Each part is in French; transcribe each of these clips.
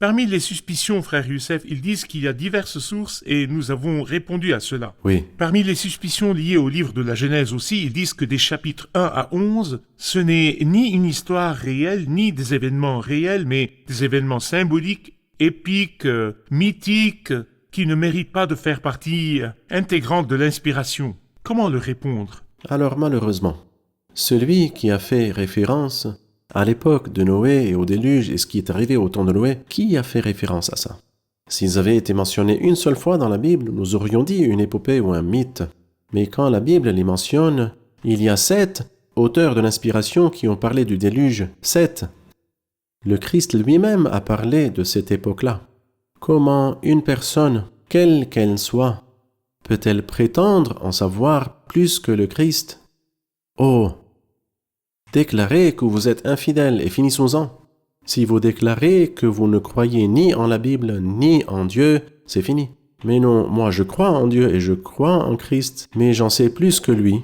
Parmi les suspicions, frère Youssef, ils disent qu'il y a diverses sources et nous avons répondu à cela. Oui, Parmi les suspicions liées au livre de la Genèse aussi, ils disent que des chapitres 1 à 11, ce n'est ni une histoire réelle, ni des événements réels, mais des événements symboliques, épiques, mythiques, qui ne méritent pas de faire partie intégrante de l'inspiration. Comment leur répondre? alors malheureusement, celui qui a fait référence à l'époque de Noé et au déluge et ce qui est arrivé au temps de Noé, qui a fait référence à ça? S'ils avaient été mentionnés une seule fois dans la Bible, nous aurions dit une épopée ou un mythe. Mais quand la Bible les mentionne, il y a 7 auteurs de l'inspiration qui ont parlé du déluge. 7. Le Christ lui-même a parlé de cette époque-là. Comment une personne, quelle qu'elle soit, peut-elle prétendre en savoir plus que le Christ? Oh! Déclarez que vous êtes infidèle et finissons-en. Si vous déclarez que vous ne croyez ni en la Bible ni en Dieu, c'est fini. Mais non, moi je crois en Dieu et je crois en Christ, mais j'en sais plus que lui.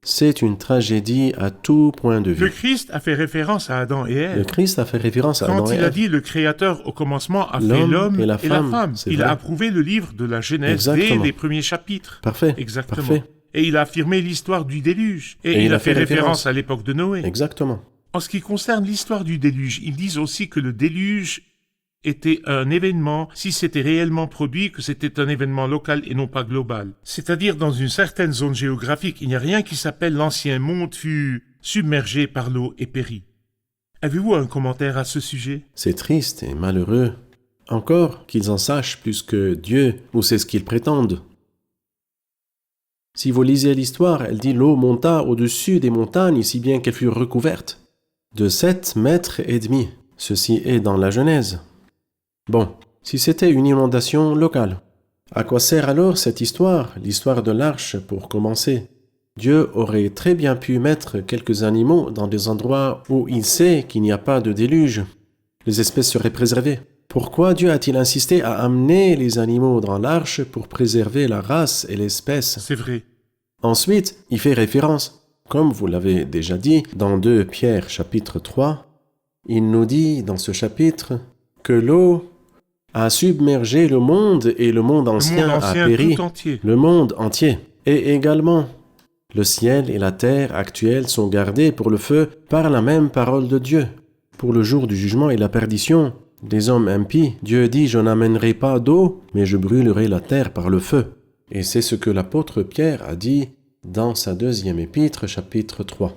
C'est une tragédie à tout point de vue. Le Christ a fait référence à Adam et Ève. Le Christ a fait référence à Adam Quand et il a Ève. dit le Créateur au commencement a fait l'homme et la femme, c'est il vrai. a approuvé le livre de la Genèse Exactement. dès les premiers chapitres. Parfait. Exactement. Parfait. Et il a affirmé l'histoire du déluge. Et il a fait référence à l'époque de Noé. Exactement. En ce qui concerne l'histoire du déluge, ils disent aussi que le déluge était un événement, si c'était réellement produit, que c'était un événement local et non pas global. C'est-à-dire dans une certaine zone géographique, il n'y a rien qui s'appelle l'ancien monde fut submergé par l'eau et périt. Avez-vous un commentaire à ce sujet? C'est triste et malheureux. Encore qu'ils en sachent plus que Dieu, ou c'est ce qu'ils prétendent. Si vous lisez l'histoire, elle dit l'eau monta au-dessus des montagnes, si bien qu'elles furent recouvertes de 7 mètres et demi. Ceci est dans la Genèse. Bon, si c'était une inondation locale, à quoi sert alors cette histoire, l'histoire de l'arche pour commencer? Dieu aurait très bien pu mettre quelques animaux dans des endroits où il sait qu'il n'y a pas de déluge. Les espèces seraient préservées. Pourquoi Dieu a-t-il insisté à amener les animaux dans l'arche pour préserver la race et l'espèce? C'est vrai. Ensuite, il fait référence, comme vous l'avez déjà dit, dans 2 Pierre chapitre 3, il nous dit dans ce chapitre que l'eau a submergé le monde et le monde ancien a péri, tout entier. le monde entier. Et également, le ciel et la terre actuelle sont gardés pour le feu par la même parole de Dieu. Pour le jour du jugement et la perdition des hommes impies, Dieu dit « Je n'amènerai pas d'eau, mais je brûlerai la terre par le feu ». Et c'est ce que l'apôtre Pierre a dit dans sa 2e épître, chapitre 3.